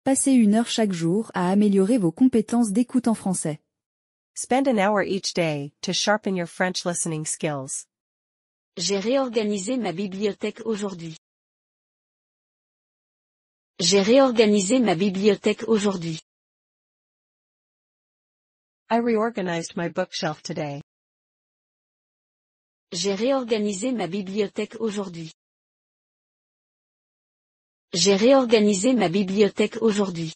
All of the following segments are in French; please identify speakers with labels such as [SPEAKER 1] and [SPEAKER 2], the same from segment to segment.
[SPEAKER 1] Passez 1 heure chaque jour à améliorer vos compétences d'écoute en français.
[SPEAKER 2] Spend an hour each day to sharpen your French listening skills.
[SPEAKER 3] J'ai réorganisé ma bibliothèque aujourd'hui. J'ai réorganisé ma bibliothèque aujourd'hui.
[SPEAKER 2] I reorganized my bookshelf today.
[SPEAKER 3] J'ai réorganisé ma bibliothèque aujourd'hui. J'ai réorganisé ma bibliothèque aujourd'hui.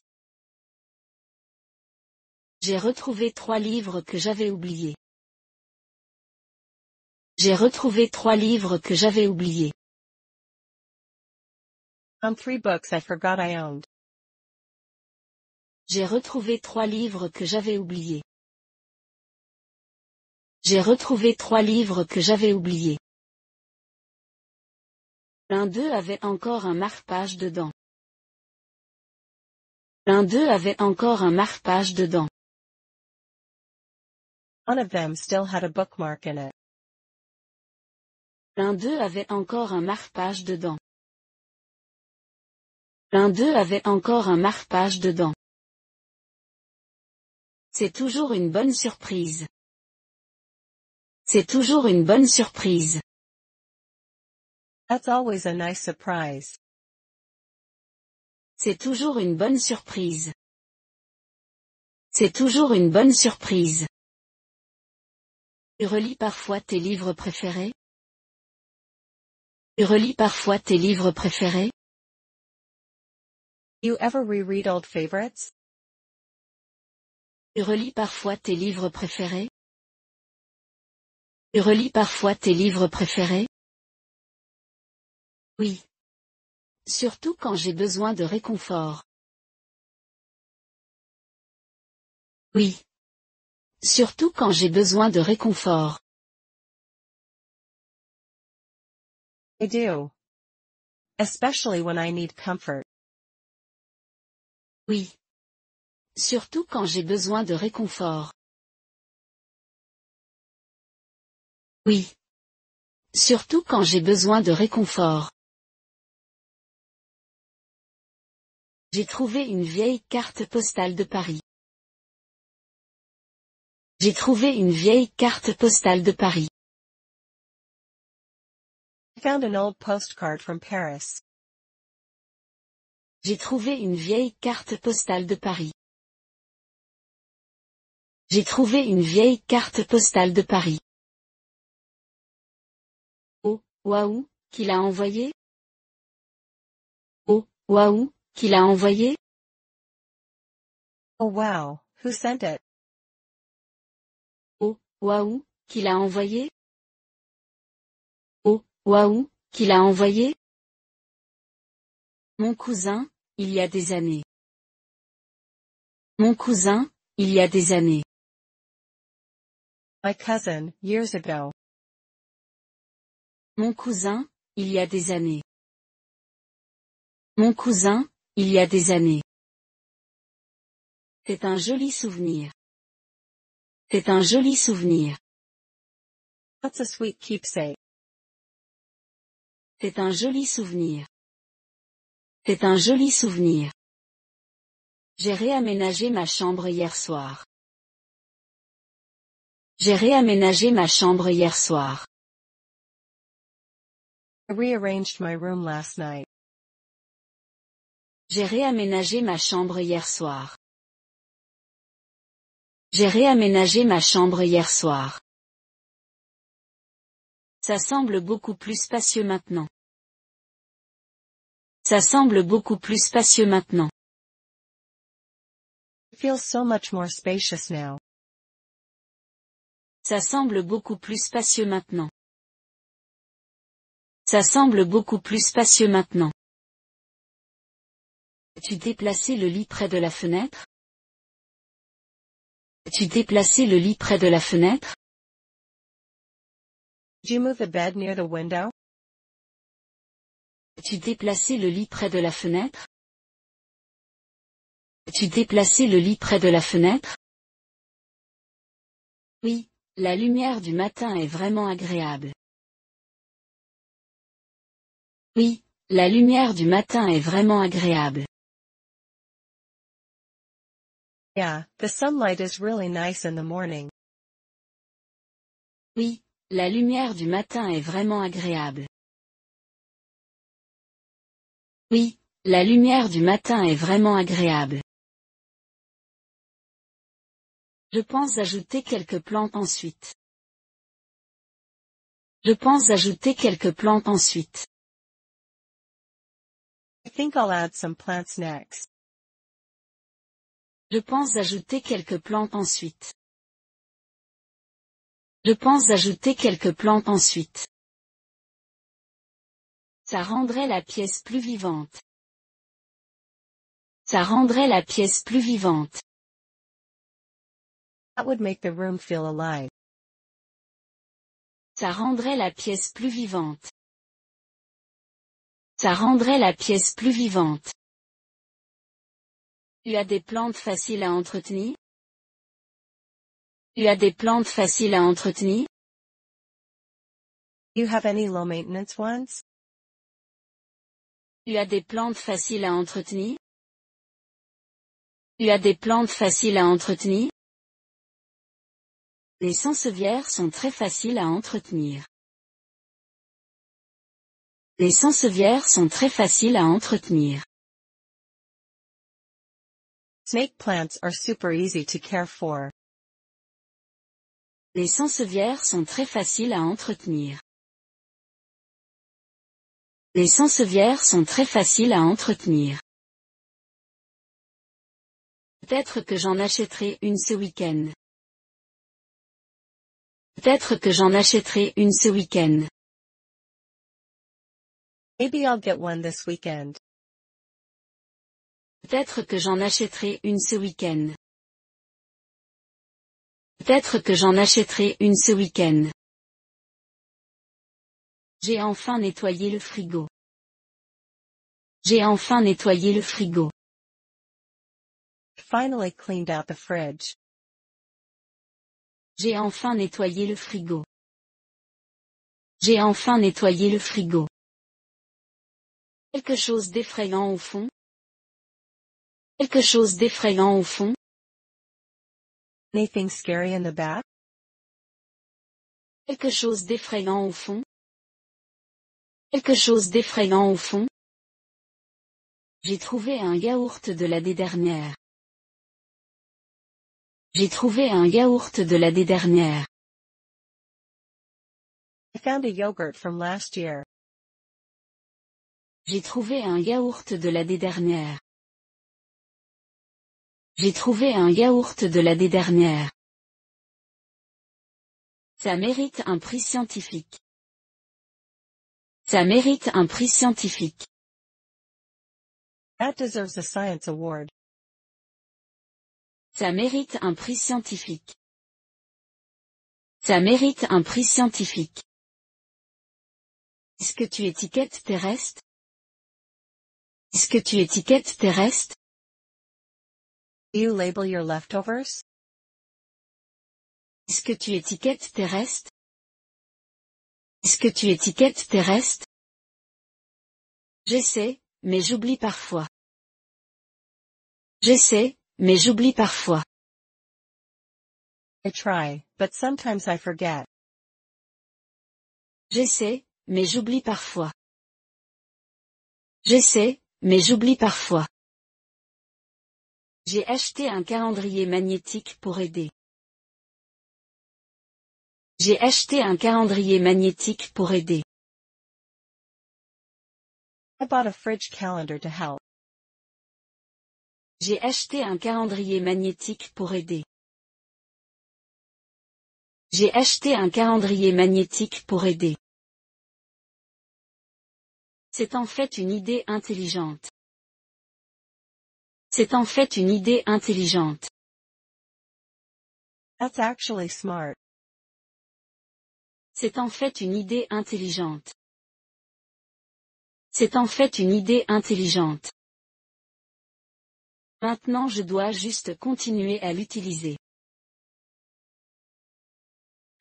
[SPEAKER 3] J'ai retrouvé 3 livres que j'avais oubliés. J'ai retrouvé 3 livres que j'avais oubliés.
[SPEAKER 2] Found 3 books I forgot I owned.
[SPEAKER 3] J'ai retrouvé 3 livres que j'avais oubliés. J'ai retrouvé 3 livres que j'avais oubliés. L'un d'eux avait encore un marque-page dedans. L'un d'eux avait encore un marque-page dedans.
[SPEAKER 2] One of them still had a bookmark in it.
[SPEAKER 3] L'un d'eux avait encore un marque-page dedans. L'un d'eux avait encore un marque-page dedans. C'est toujours une bonne surprise. C'est toujours une bonne surprise.
[SPEAKER 2] That's always a nice surprise.
[SPEAKER 3] C'est toujours une bonne surprise. C'est toujours une bonne surprise. Tu relis parfois tes livres préférés? Tu relis parfois tes livres préférés?
[SPEAKER 2] You ever reread old favorites?
[SPEAKER 3] Tu relis parfois tes livres préférés? Tu relis parfois tes livres préférés? Oui. Surtout quand j'ai besoin de réconfort. Oui. Surtout quand j'ai besoin de réconfort.
[SPEAKER 2] I do. Especially when I need comfort.
[SPEAKER 3] Oui. Surtout quand j'ai besoin de réconfort. Oui. Surtout quand j'ai besoin de réconfort. J'ai trouvé une vieille carte postale de Paris. J'ai trouvé une vieille carte postale de Paris.
[SPEAKER 2] I found an old postcard from Paris.
[SPEAKER 3] J'ai trouvé une vieille carte postale de Paris. J'ai trouvé une vieille carte postale de Paris. Oh, waouh, qui l'a envoyé? Oh, waouh, qui l'a envoyé?
[SPEAKER 2] Oh wow, who sent it?
[SPEAKER 3] Oh, waouh, qui l'a envoyé? Oh, waouh, qui l'a envoyé? Mon cousin, il y a des années. Mon cousin, il y a des années.
[SPEAKER 2] My cousin, years ago.
[SPEAKER 3] Mon cousin, il y a des années. Mon cousin, il y a des années. C'est un joli souvenir. C'est un joli souvenir.
[SPEAKER 2] That's a sweet keepsake.
[SPEAKER 3] C'est un joli souvenir. C'est un joli souvenir. J'ai réaménagé ma chambre hier soir. J'ai réaménagé ma chambre hier soir.
[SPEAKER 2] I rearranged my room last night.
[SPEAKER 3] J'ai réaménagé ma chambre hier soir. J'ai réaménagé ma chambre hier soir. Ça semble beaucoup plus spacieux maintenant. Ça semble beaucoup plus spacieux maintenant.
[SPEAKER 2] It feels so much more spacious now.
[SPEAKER 3] Ça semble beaucoup plus spacieux maintenant. Ça semble beaucoup plus spacieux maintenant. As-tu déplacé le lit près de la fenêtre? As-tu déplacé le lit près de la fenêtre?
[SPEAKER 2] Did you move the bed near the window?
[SPEAKER 3] As-tu déplacé le lit près de la fenêtre? As-tu déplacé le lit près de la fenêtre? Oui, la lumière du matin est vraiment agréable. Oui, la lumière du matin est vraiment agréable.
[SPEAKER 2] Yeah, the sunlight is really nice in the morning.
[SPEAKER 3] Oui, la lumière du matin est vraiment agréable. Oui, la lumière du matin est vraiment agréable. Je pense ajouter quelques plantes ensuite. Je pense ajouter quelques plantes ensuite.
[SPEAKER 2] I think I'll add some plants next.
[SPEAKER 3] Je pense ajouter quelques plantes ensuite. Je pense ajouter quelques plantes ensuite. Ça rendrait la pièce plus vivante. Ça rendrait la pièce plus vivante.
[SPEAKER 2] That would make the room feel alive.
[SPEAKER 3] Ça rendrait la pièce plus vivante. Ça rendrait la pièce plus vivante. Tu as des plantes faciles à entretenir? Tu as des plantes faciles à entretenir?
[SPEAKER 2] You have any low maintenance ones?
[SPEAKER 3] Tu as des plantes faciles à entretenir? Tu as des plantes faciles à entretenir? Les sansevieries sont très faciles à entretenir. Les sansevieries sont très faciles à entretenir.
[SPEAKER 2] Snake plants are super easy to care for.
[SPEAKER 3] Les sansevieries sont très faciles à entretenir. Les sansevieries sont très faciles à entretenir. Peut-être que j'en achèterai une ce week-end. Peut-être que j'en achèterai une ce week-end.
[SPEAKER 2] Maybe I'll get one this weekend.
[SPEAKER 3] Peut-être que j'en achèterai une ce week-end. Peut-être que j'en achèterai une ce week-end. J'ai enfin nettoyé le frigo. J'ai enfin nettoyé le frigo.
[SPEAKER 2] Finally cleaned out the fridge.
[SPEAKER 3] J'ai enfin nettoyé le frigo. J'ai enfin nettoyé le frigo. Quelque chose d'effrayant au fond? Quelque chose d'effrayant au fond?
[SPEAKER 2] Anything scary in the back?
[SPEAKER 3] Quelque chose d'effrayant au fond? Quelque chose d'effrayant au fond? J'ai trouvé un yaourt de l'année dernière. J'ai trouvé un yaourt de l'année dernière.
[SPEAKER 2] I found a yogurt from last year.
[SPEAKER 3] J'ai trouvé un yaourt de l'année dernière. J'ai trouvé un yaourt de l'année dernière. Ça mérite un prix scientifique. Ça mérite un prix scientifique.
[SPEAKER 2] That deserves a science award.
[SPEAKER 3] Ça mérite un prix scientifique. Ça mérite un prix scientifique. Est-ce que tu étiquettes tes restes? Est-ce que tu étiquettes tes restes?
[SPEAKER 2] Do you label your leftovers?
[SPEAKER 3] Est-ce que tu étiquettes tes restes? Est-ce que tu étiquettes tes restes? J'essaie, mais j'oublie parfois. J'essaie, mais j'oublie parfois.
[SPEAKER 2] I try, but sometimes I forget.
[SPEAKER 3] J'essaie, mais j'oublie parfois. J'essaie, mais j'oublie parfois. J'ai acheté un calendrier magnétique pour aider. J'ai acheté un calendrier magnétique pour aider.
[SPEAKER 2] I bought a fridge calendar to help.
[SPEAKER 3] J'ai acheté un calendrier magnétique pour aider. J'ai acheté un calendrier magnétique pour aider. C'est en fait une idée intelligente. C'est en fait une idée intelligente.
[SPEAKER 2] That's actually smart.
[SPEAKER 3] C'est en fait une idée intelligente. C'est en fait une idée intelligente. Maintenant je dois juste continuer à l'utiliser.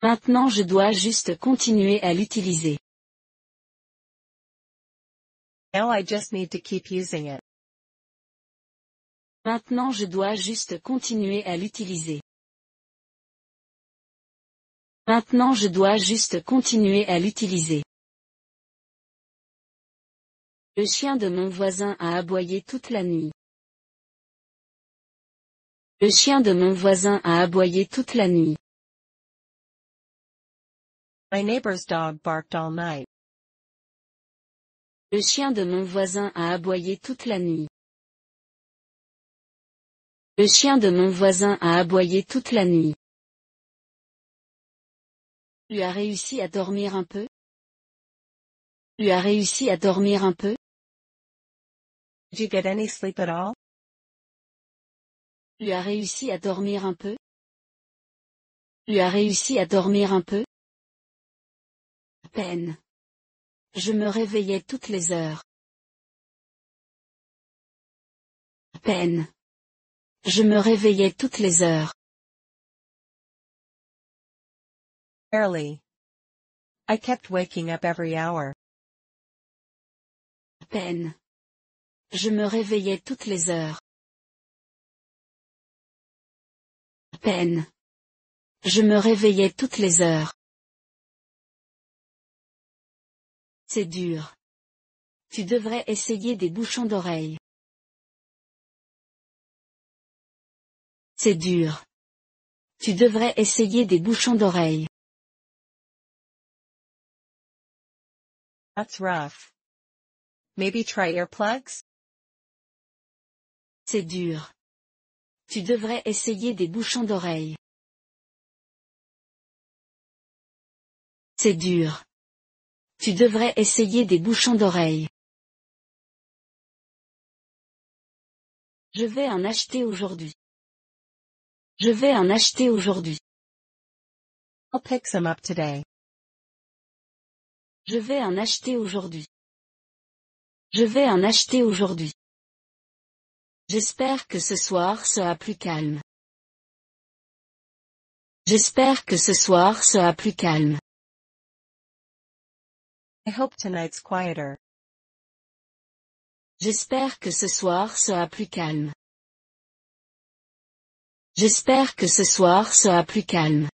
[SPEAKER 3] Maintenant je dois juste continuer à l'utiliser.
[SPEAKER 2] Now I just need to keep using it.
[SPEAKER 3] Maintenant je dois juste continuer à l'utiliser. Maintenant je dois juste continuer à l'utiliser. Le chien de mon voisin a aboyé toute la nuit. Le chien de mon voisin a aboyé toute la nuit.
[SPEAKER 2] My neighbor's dog barked all night.
[SPEAKER 3] Le chien de mon voisin a aboyé toute la nuit. Le chien de mon voisin a aboyé toute la nuit. Tu as réussi à dormir un peu? Tu as réussi à dormir un peu?
[SPEAKER 2] Did you get any sleep at all?
[SPEAKER 3] Tu as réussi à dormir un peu? Tu as réussi à dormir un peu? À peine. Je me réveillais toutes les heures. À peine. Je me réveillais toutes les heures.
[SPEAKER 2] Barely. I kept waking up every hour.
[SPEAKER 3] À peine. Je me réveillais toutes les heures. À peine. Je me réveillais toutes les heures. C'est dur. Tu devrais essayer des bouchons d'oreilles. C'est dur. Tu devrais essayer des bouchons d'oreilles.
[SPEAKER 2] That's rough. Maybe try earplugs?
[SPEAKER 3] C'est dur. Tu devrais essayer des bouchons d'oreilles. C'est dur. Tu devrais essayer des bouchons d'oreilles. Je vais en acheter aujourd'hui. Je vais en acheter aujourd'hui.
[SPEAKER 2] I'll pick some up today.
[SPEAKER 3] Je vais en acheter aujourd'hui. Je vais en acheter aujourd'hui. J'espère que ce soir sera plus calme. J'espère que ce soir sera plus calme.
[SPEAKER 2] I hope tonight's quieter.
[SPEAKER 3] J'espère que ce soir sera plus calme. J'espère que ce soir sera plus calme.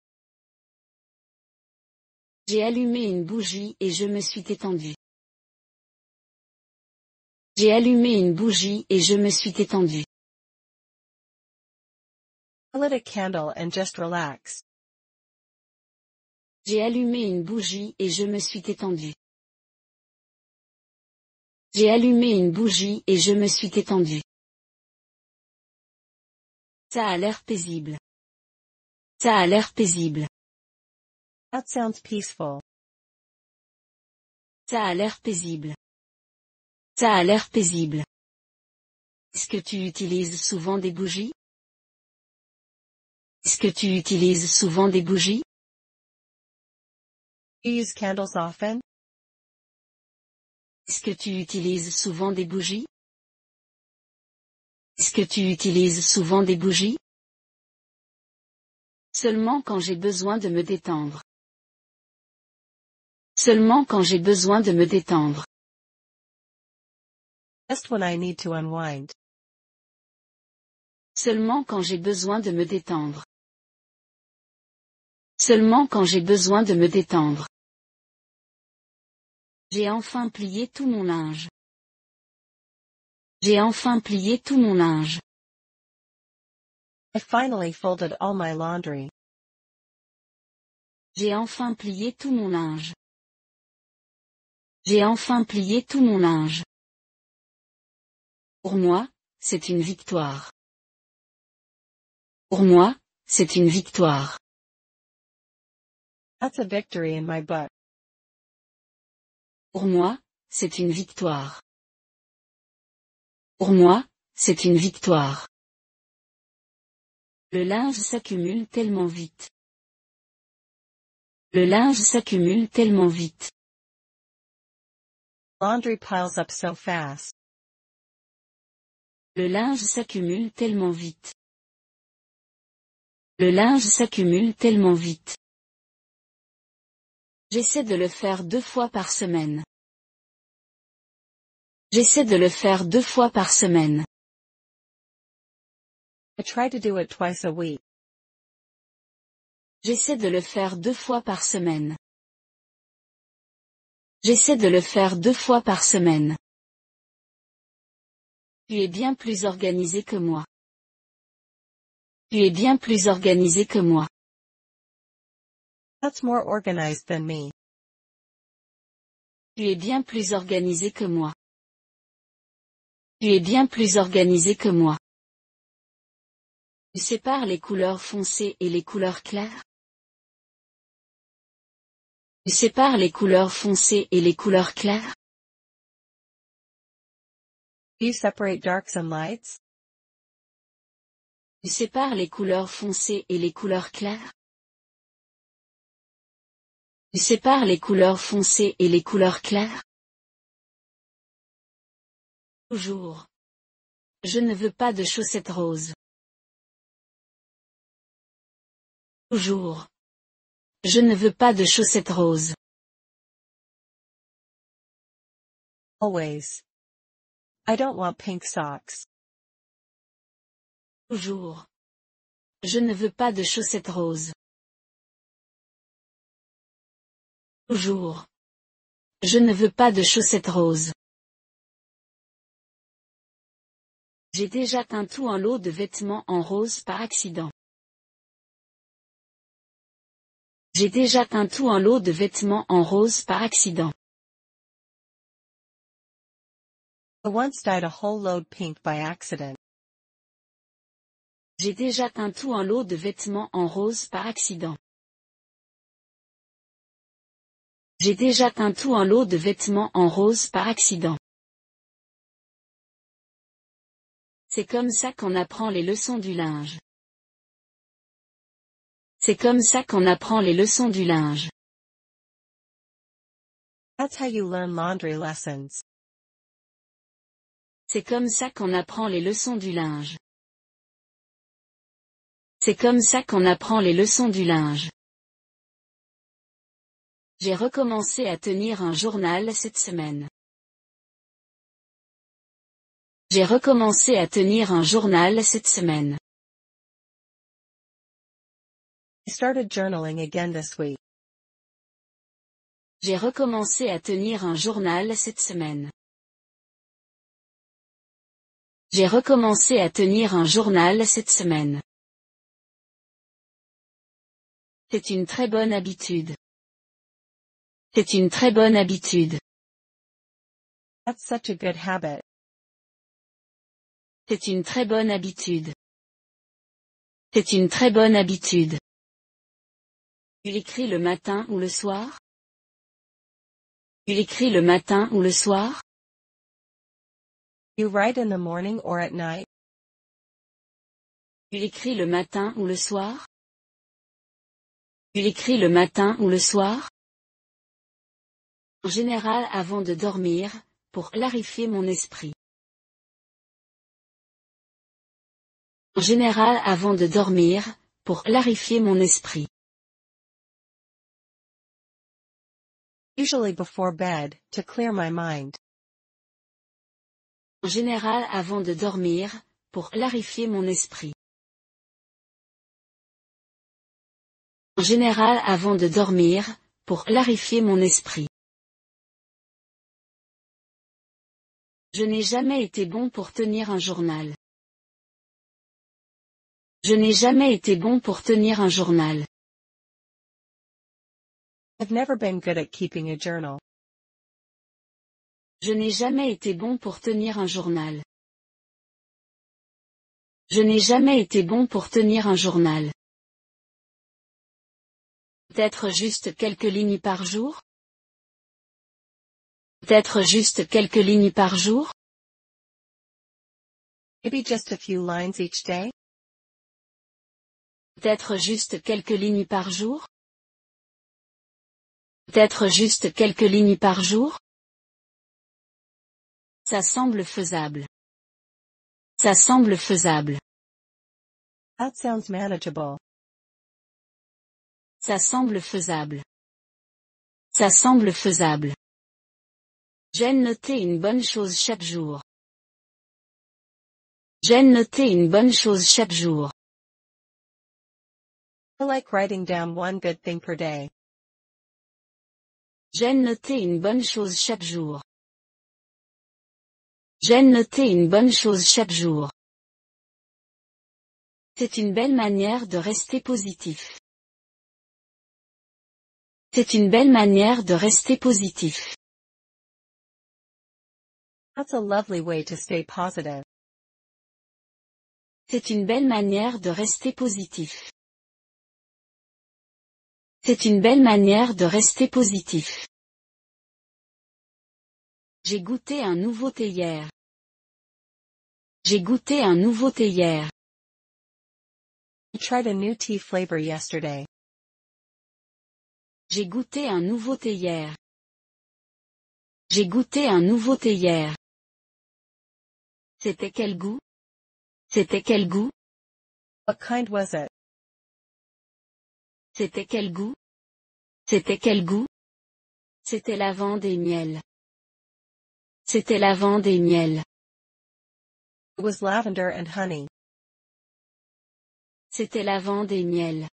[SPEAKER 3] J'ai allumé une bougie et je me suis étendu. J'ai allumé une bougie et je me suis étendu.
[SPEAKER 2] I lit a candle and just relax.
[SPEAKER 3] J'ai allumé une bougie et je me suis étendu. J'ai allumé une bougie et je me suis étendu. Ça a l'air paisible. Ça a l'air paisible.
[SPEAKER 2] That sounds peaceful.
[SPEAKER 3] Ça a l'air paisible. Ça a l'air paisible. Est-ce que tu utilises souvent des bougies? Est-ce que tu utilises souvent des bougies?
[SPEAKER 2] You use candles often?
[SPEAKER 3] Est-ce que tu utilises souvent des bougies? Est-ce que tu utilises souvent des bougies? Seulement quand j'ai besoin de me détendre. Seulement quand j'ai besoin de me détendre.
[SPEAKER 2] Just when I need to unwind.
[SPEAKER 3] Seulement quand j'ai besoin de me détendre. Seulement quand j'ai besoin de me détendre. J'ai enfin plié tout mon linge. J'ai enfin plié tout mon linge.
[SPEAKER 2] I finally folded all my laundry.
[SPEAKER 3] J'ai enfin plié tout mon linge. J'ai enfin plié tout mon linge. Pour moi, c'est une victoire. Pour moi, c'est une victoire.
[SPEAKER 2] That's a victory in my book.
[SPEAKER 3] Pour moi, c'est une victoire. Pour moi, c'est une victoire. Le linge s'accumule tellement vite. Le linge s'accumule tellement vite.
[SPEAKER 2] Laundry piles up so fast.
[SPEAKER 3] Le linge s'accumule tellement vite. Le linge s'accumule tellement vite. J'essaie de le faire 2 fois par semaine. J'essaie de le faire 2 fois par semaine.
[SPEAKER 2] I try to do it twice a week.
[SPEAKER 3] J'essaie de le faire 2 fois par semaine. J'essaie de le faire 2 fois par semaine. Tu es bien plus organisé que moi. Tu es bien plus organisé que moi.
[SPEAKER 2] That's more organized than me.
[SPEAKER 3] Tu es bien plus organisé que moi. Tu es bien plus organisé que moi. Tu sépares les couleurs foncées et les couleurs claires? Tu sépares les couleurs foncées et les couleurs claires?
[SPEAKER 2] Do you separate darks and lights?
[SPEAKER 3] Tu sépares les couleurs foncées et les couleurs claires? Tu sépares les couleurs foncées et les couleurs claires? Toujours. Je ne veux pas de chaussettes roses. Toujours. Je ne veux pas de chaussettes roses.
[SPEAKER 2] Always. I don't want pink socks.
[SPEAKER 3] Toujours. Je ne veux pas de chaussettes roses. Toujours. Je ne veux pas de chaussettes roses. J'ai déjà teint tout un lot de vêtements en rose par accident. J'ai déjà teint tout un lot de vêtements en rose par accident.
[SPEAKER 2] I once dyed a whole load pink by accident.
[SPEAKER 3] J'ai déjà teint tout un lot de vêtements en rose par accident. J'ai déjà teint tout un lot de vêtements en rose par accident. C'est comme ça qu'on apprend les leçons du linge. C'est comme ça qu'on apprend les leçons du linge.
[SPEAKER 2] That's how you learn laundry lessons.
[SPEAKER 3] C'est comme ça qu'on apprend les leçons du linge. C'est comme ça qu'on apprend les leçons du linge. J'ai recommencé à tenir un journal cette semaine. J'ai recommencé à tenir un journal cette semaine.
[SPEAKER 2] I started journaling again this week.
[SPEAKER 3] J'ai recommencé à tenir un journal cette semaine. J'ai recommencé à tenir un journal cette semaine. C'est une très bonne habitude. C'est une très bonne habitude.
[SPEAKER 2] That's such a good habit.
[SPEAKER 3] C'est une très bonne habitude. C'est une très bonne habitude. Tu l'écris le matin ou le soir? Tu l'écris le matin ou le soir?
[SPEAKER 2] You write in the morning or at night?
[SPEAKER 3] Tu l'écris le matin ou le soir? Tu l'écris le matin ou le soir? En général avant de dormir, pour clarifier mon esprit. En général avant de dormir, pour clarifier mon esprit.
[SPEAKER 2] Usually before bed, to clear my mind.
[SPEAKER 3] En général avant de dormir, pour clarifier mon esprit. En général avant de dormir, pour clarifier mon esprit. Je n'ai jamais été bon pour tenir un journal. Je n'ai jamais été bon pour tenir un journal.
[SPEAKER 2] I've never been good at keeping a journal.
[SPEAKER 3] Je n'ai jamais été bon pour tenir un journal. Je n'ai jamais été bon pour tenir un journal. Peut-être juste quelques lignes par jour? Peut-être juste quelques lignes par jour?
[SPEAKER 2] Maybe just a few lines each day?
[SPEAKER 3] Peut-être juste quelques lignes par jour? Peut-être juste quelques lignes par jour? Ça semble faisable. Ça semble faisable.
[SPEAKER 2] That sounds manageable.
[SPEAKER 3] Ça semble faisable. Ça semble faisable. J'aime noter une bonne chose chaque jour. J'aime noter une bonne chose chaque jour.
[SPEAKER 2] I like writing down one good thing per day.
[SPEAKER 3] J'aime noter une bonne chose chaque jour. J'aime noter une bonne chose chaque jour. C'est une belle manière de rester positif. C'est une belle manière de rester positif.
[SPEAKER 2] That's a lovely way to stay positive.
[SPEAKER 3] C'est une belle manière de rester positif. C'est une belle manière de rester positif. J'ai goûté un nouveau thé hier. J'ai goûté un nouveau thé hier.
[SPEAKER 2] I tried a new tea flavor yesterday.
[SPEAKER 3] J'ai goûté un nouveau thé hier. J'ai goûté un nouveau thé hier. C'était quel goût? C'était quel goût?
[SPEAKER 2] What kind was it?
[SPEAKER 3] C'était quel goût? C'était quel goût? C'était lavande et miel. C'était lavande et miel.
[SPEAKER 2] It was lavender and honey.
[SPEAKER 3] C'était lavande et miel.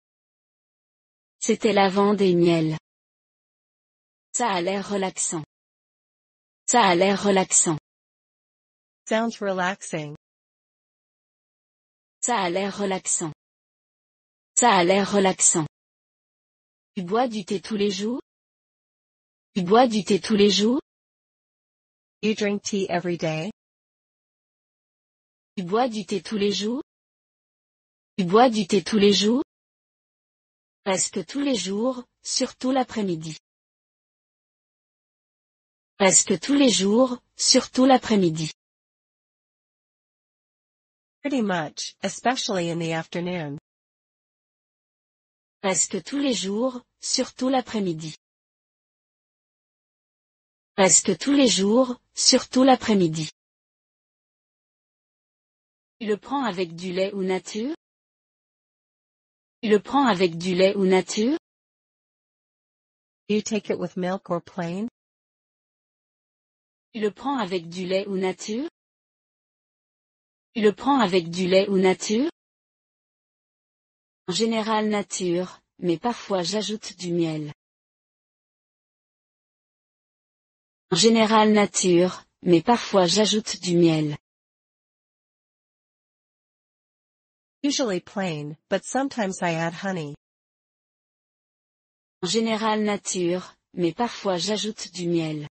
[SPEAKER 3] C'était lavande et miel. Ça a l'air relaxant. Ça a l'air relaxant.
[SPEAKER 2] Sounds relaxing.
[SPEAKER 3] Ça a l'air relaxant. Ça a l'air relaxant. Tu bois du thé tous les jours? Tu bois du thé tous les jours?
[SPEAKER 2] You drink tea every day?
[SPEAKER 3] Tu bois du thé tous les jours? Tu bois du thé tous les jours? Presque tous les jours, surtout l'après-midi. Presque tous les jours, surtout l'après-midi.
[SPEAKER 2] Pretty much, especially in the afternoon.
[SPEAKER 3] Presque tous les jours, surtout l'après-midi. Presque tous les jours, surtout l'après-midi. Tu le prends avec du lait ou nature? Tu le prends avec du lait ou nature?
[SPEAKER 2] Do you take it with milk or plain?
[SPEAKER 3] Tu le prends avec du lait ou nature? Tu le prends avec du lait ou nature? En général nature, mais parfois j'ajoute du miel. En général nature, mais parfois j'ajoute du miel.
[SPEAKER 2] Usually plain, but sometimes I add honey.
[SPEAKER 3] En général nature, mais parfois j'ajoute du miel.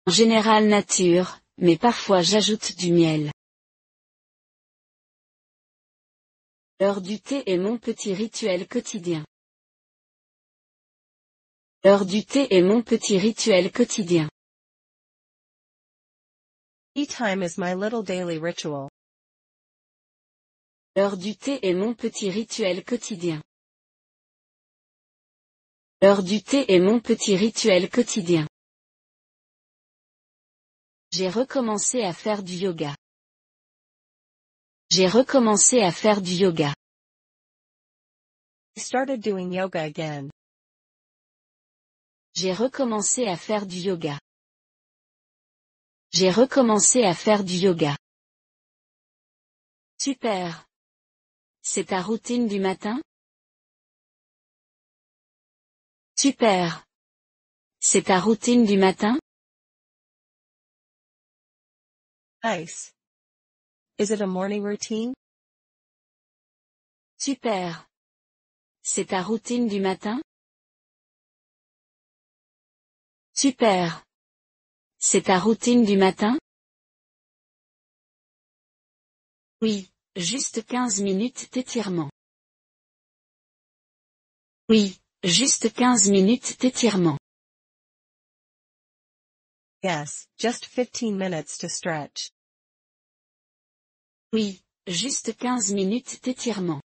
[SPEAKER 3] En général nature, mais parfois j'ajoute du miel. L'heure du thé est mon petit rituel quotidien. L'heure du thé est mon petit rituel quotidien.
[SPEAKER 2] Tea time is my little daily ritual.
[SPEAKER 3] L'heure du thé est mon petit rituel quotidien. L'heure du thé est mon petit rituel quotidien. J'ai recommencé à faire du yoga. J'ai recommencé à faire du yoga.
[SPEAKER 2] I started doing yoga again.
[SPEAKER 3] J'ai recommencé à faire du yoga. J'ai recommencé à faire du yoga. Super. C'est ta routine du matin? Super. C'est ta routine du matin?
[SPEAKER 2] Nice. Is it a morning routine?
[SPEAKER 3] Super. C'est ta routine du matin? Super. C'est ta routine du matin? Oui, juste 15 minutes d'étirement. Oui, juste 15 minutes d'étirement.
[SPEAKER 2] Yes, just 15 minutes to stretch.
[SPEAKER 3] Oui, juste 15 minutes d'étirement.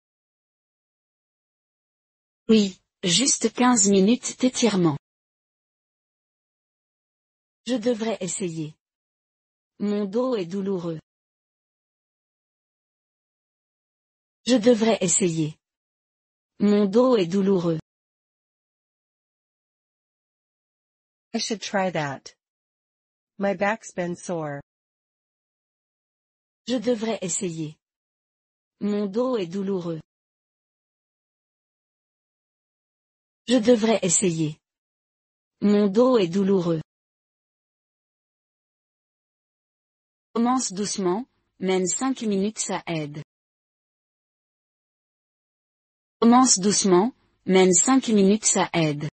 [SPEAKER 3] Oui, juste 15 minutes d'étirement. Je devrais essayer. Mon dos est douloureux. Je devrais essayer. Mon dos est douloureux.
[SPEAKER 2] I should try that. My back's been sore.
[SPEAKER 3] Je devrais essayer. Mon dos est douloureux. Je devrais essayer. Mon dos est douloureux. Commence doucement, même 5 minutes ça aide. Commence doucement, même 5 minutes ça aide.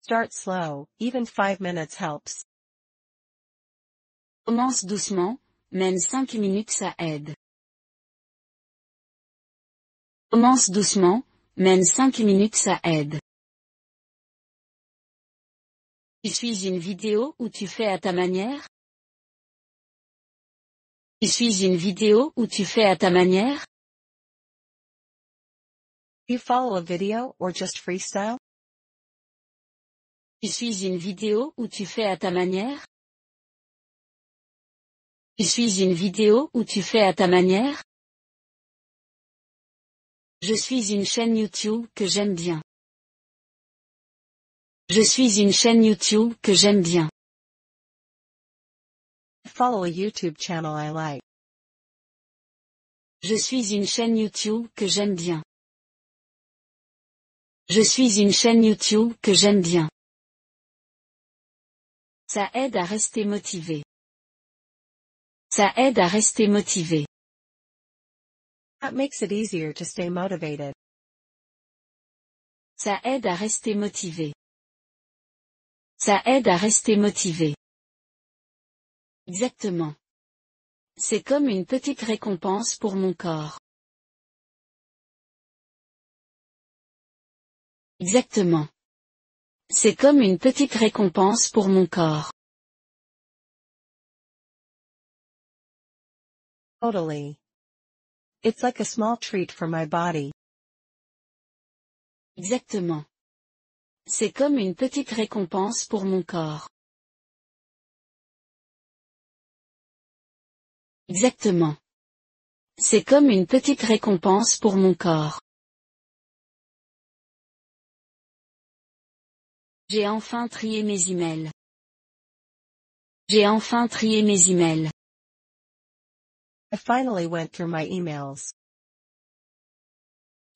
[SPEAKER 2] Start slow, even 5 minutes helps.
[SPEAKER 3] Commence doucement, même 5 minutes ça aide. Commence doucement, même 5 minutes ça aide. Tu suis une vidéo où tu fais à ta manière? Tu suis une vidéo où tu fais à ta manière?
[SPEAKER 2] You follow a video or just freestyle?
[SPEAKER 3] Tu suis une vidéo où tu fais à ta manière? Tu suis une vidéo où tu fais à ta manière? Je suis une chaîne YouTube que j'aime bien. Je suis une chaîne YouTube que j'aime bien.
[SPEAKER 2] Follow a YouTube channel I like.
[SPEAKER 3] Je suis une chaîne YouTube que j'aime bien. Je suis une chaîne YouTube que j'aime bien. Ça aide à rester motivé. Ça aide à rester motivé.
[SPEAKER 2] That makes it easier to stay motivated.
[SPEAKER 3] Ça aide à rester motivé. Ça aide à rester motivé. Exactement. C'est comme une petite récompense pour mon corps. Exactement. C'est comme une petite récompense pour mon corps.
[SPEAKER 2] Totally. It's like a small treat for my body.
[SPEAKER 3] Exactement. C'est comme une petite récompense pour mon corps. Exactement. C'est comme une petite récompense pour mon corps. J'ai enfin trié mes emails. J'ai enfin trié mes emails.
[SPEAKER 2] I finally went through my emails.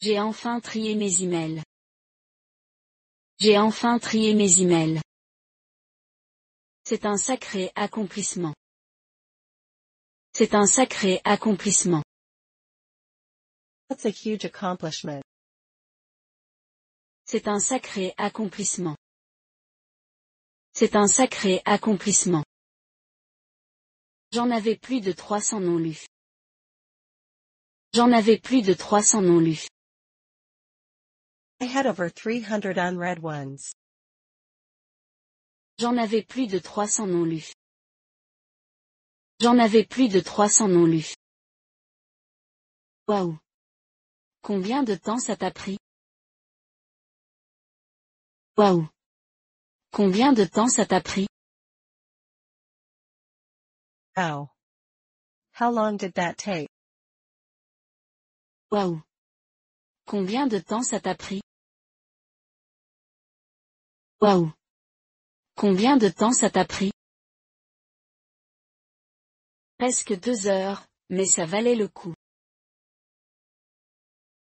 [SPEAKER 3] J'ai enfin trié mes emails. J'ai enfin trié mes emails. C'est un sacré accomplissement. C'est un sacré accomplissement.
[SPEAKER 2] That's a huge accomplishment.
[SPEAKER 3] C'est un sacré accomplissement. C'est un sacré accomplissement. J'en avais plus de 300 non lus. J'en avais plus de 300 non lus.
[SPEAKER 2] I had over 300 unread ones.
[SPEAKER 3] J'en avais plus de 300 non lus. J'en avais plus de 300 non lus. Waouh! Combien de temps ça t'a pris? Waouh! Combien de temps ça t'a pris?
[SPEAKER 2] Wow. How long did that take?
[SPEAKER 3] Waouh! Combien de temps ça t'a pris? Waouh! Combien de temps ça t'a pris? Presque 2 heures, mais ça valait le coup.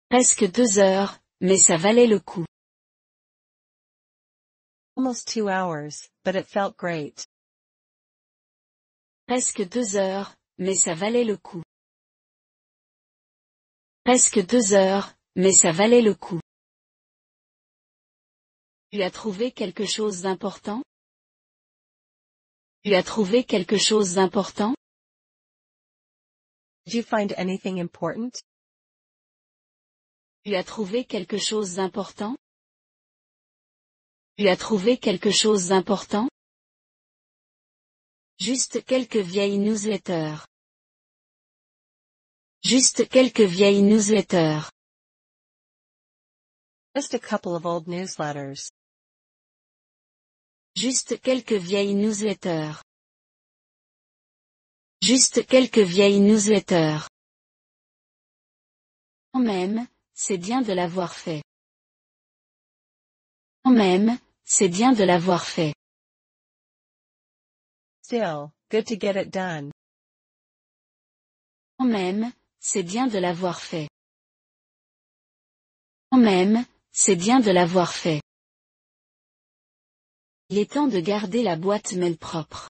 [SPEAKER 3] Presque 2 heures, mais ça valait le coup.
[SPEAKER 2] Almost 2 hours, but it felt great.
[SPEAKER 3] Presque 2 heures, mais ça valait le coup. Presque 2 heures, mais ça valait le coup. Tu as trouvé quelque chose d'important? Tu as trouvé quelque chose d'important?
[SPEAKER 2] Did you find anything important?
[SPEAKER 3] Tu as trouvé quelque chose d'important? Tu as trouvé quelque chose d'important? Juste quelques vieilles newsletters. Juste quelques vieilles newsletters.
[SPEAKER 2] Just a couple of old newsletters.
[SPEAKER 3] Juste quelques vieilles newsletters. Juste quelques vieilles newsletters. Quand même, c'est bien de l'avoir fait. Quand même, c'est bien de l'avoir fait.
[SPEAKER 2] Still, good to get it done.
[SPEAKER 3] Quand même, c'est bien de l'avoir fait. Quand même, c'est bien de l'avoir fait. Il est temps de garder la boîte mail propre.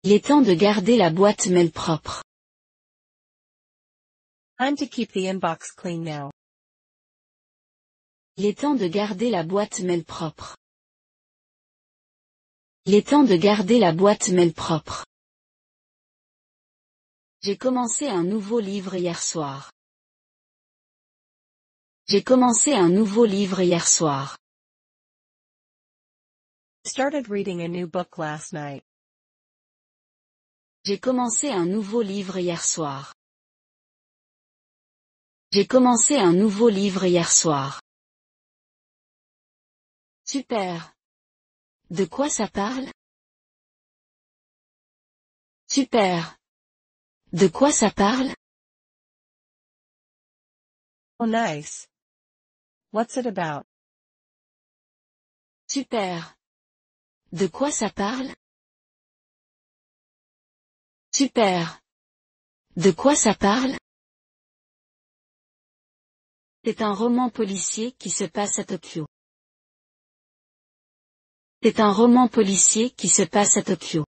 [SPEAKER 3] Il est temps de garder la boîte mail propre.
[SPEAKER 2] Time to keep the inbox clean now.
[SPEAKER 3] Il est temps de garder la boîte mail propre. Il est temps de garder la boîte mail propre. J'ai commencé un nouveau livre hier soir. J'ai commencé un nouveau livre hier soir.
[SPEAKER 2] Started reading a new book last night.
[SPEAKER 3] J'ai commencé un nouveau livre hier soir. J'ai commencé un nouveau livre hier soir. Super. De quoi ça parle? Super. De quoi ça parle?
[SPEAKER 2] Oh nice. What's it about?
[SPEAKER 3] Super. De quoi ça parle? Super. De quoi ça parle? C'est un roman policier qui se passe à Tokyo. C'est un roman policier qui se passe à Tokyo.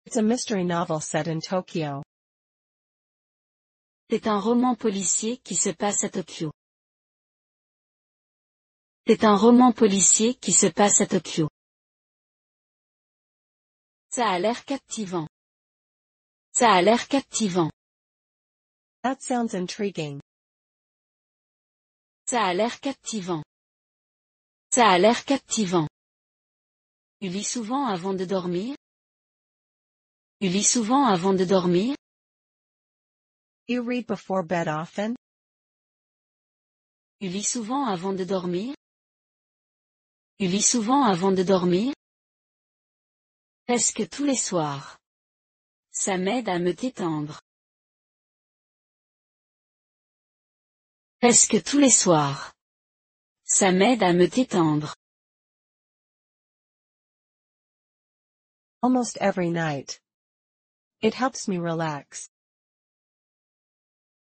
[SPEAKER 2] It's a mystery novel set in Tokyo.
[SPEAKER 3] C'est un roman policier qui se passe à Tokyo. C'est un roman policier qui se passe à Tokyo. Ça a l'air captivant. Ça a l'air captivant.
[SPEAKER 2] That sounds intriguing.
[SPEAKER 3] Ça a l'air captivant. Ça a l'air captivant. Tu lis souvent avant de dormir? Tu lis souvent avant de dormir?
[SPEAKER 2] You read before bed often?
[SPEAKER 3] Tu lis souvent avant de dormir? Tu lis souvent avant de dormir? Presque tous les soirs. Ça m'aide à me détendre. Presque tous les soirs. Ça m'aide à me détendre.
[SPEAKER 2] Almost every night. It helps me relax.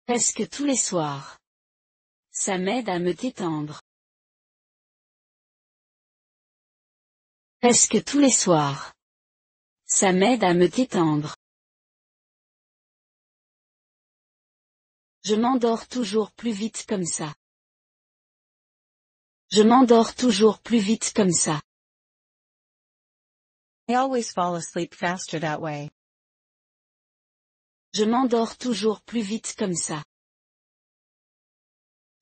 [SPEAKER 3] Presque tous les soirs. Ça m'aide à me détendre. Presque tous les soirs. Ça m'aide à me détendre. Je m'endors toujours plus vite comme ça. Je m'endors toujours plus vite comme ça.
[SPEAKER 2] I always fall asleep faster that way.
[SPEAKER 3] Je m'endors toujours plus vite comme ça.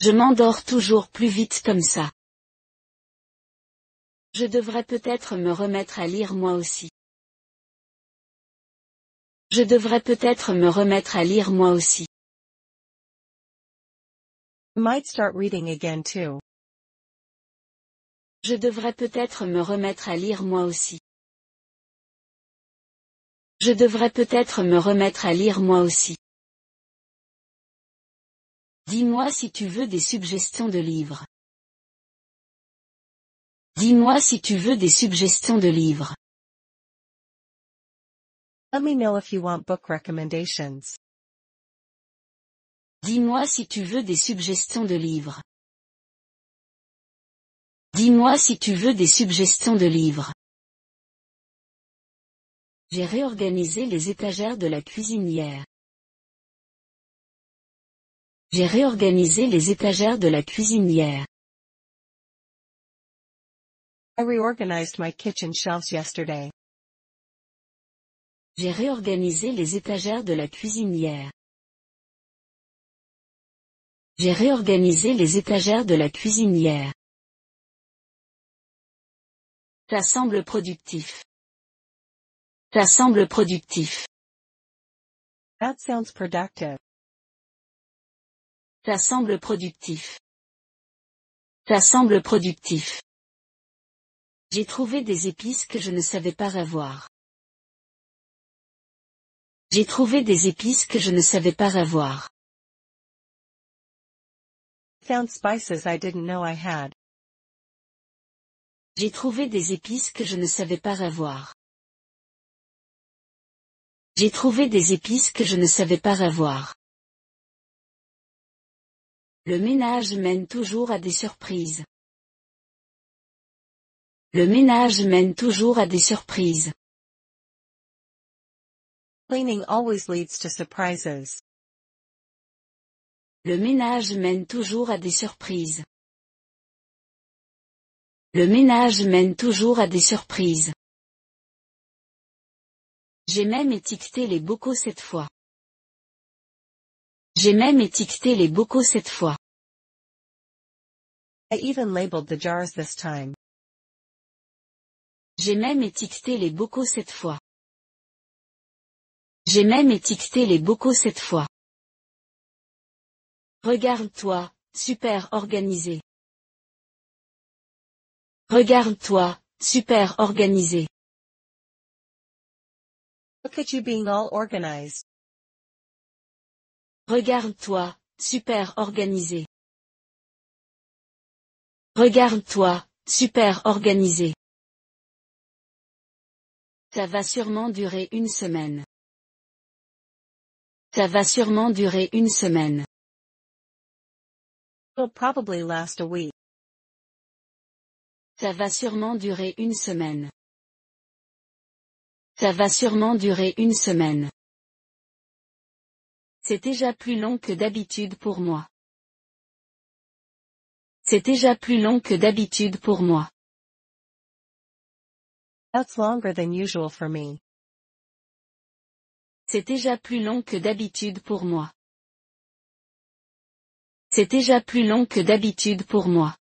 [SPEAKER 3] Je m'endors toujours plus vite comme ça. Je devrais peut-être me remettre à lire moi aussi. Je devrais peut-être me remettre à lire moi aussi.
[SPEAKER 2] I might start reading again too.
[SPEAKER 3] Je devrais peut-être me remettre à lire moi aussi. Je devrais peut-être me remettre à lire moi aussi. Dis-moi si tu veux des suggestions de livres. Dis-moi si tu veux des suggestions de livres.
[SPEAKER 2] Let me know if you want book recommendations.
[SPEAKER 3] Dis-moi si tu veux des suggestions de livres. Dis-moi si tu veux des suggestions de livres. J'ai réorganisé les étagères de la cuisinière. J'ai réorganisé les étagères de la cuisinière.
[SPEAKER 2] I reorganized my kitchen shelves yesterday.
[SPEAKER 3] J'ai réorganisé les étagères de la cuisinière. J'ai réorganisé les étagères de la cuisinière. Ça semble productif. Ça semble productif.
[SPEAKER 2] That sounds productive.
[SPEAKER 3] Ça semble productif. Ça semble productif. J'ai trouvé des épices que je ne savais pas avoir. J'ai trouvé des épices que je ne savais pas avoir.
[SPEAKER 2] Found spices I didn't know I had.
[SPEAKER 3] J'ai trouvé des épices que je ne savais pas avoir. J'ai trouvé des épices que je ne savais pas avoir. Le ménage mène toujours à des surprises. Le ménage mène toujours à des surprises.
[SPEAKER 2] Cleaning always leads to surprises.
[SPEAKER 3] Le ménage mène toujours à des surprises. Le ménage mène toujours à des surprises. J'ai même étiqueté les bocaux cette fois. J'ai même étiqueté les bocaux cette fois.
[SPEAKER 2] I even labeled the jars this time.
[SPEAKER 3] J'ai même étiqueté les bocaux cette fois. J'ai même étiqueté les bocaux cette fois. Regarde-toi, super organisé. Regarde-toi, super organisé.
[SPEAKER 2] Look at you being all organized.
[SPEAKER 3] Regarde-toi, super organisé. Regarde-toi, super organisé. Ça va sûrement durer une semaine. Ça va sûrement durer une semaine.
[SPEAKER 2] It'll probably last a week.
[SPEAKER 3] Ça va sûrement durer une semaine. Ça va sûrement durer une semaine. C'est déjà plus long que d'habitude pour moi. C'est déjà plus long que d'habitude pour moi.
[SPEAKER 2] That's longer than usual for me.
[SPEAKER 3] C'est déjà plus long que d'habitude pour moi. C'est déjà plus long que d'habitude pour moi.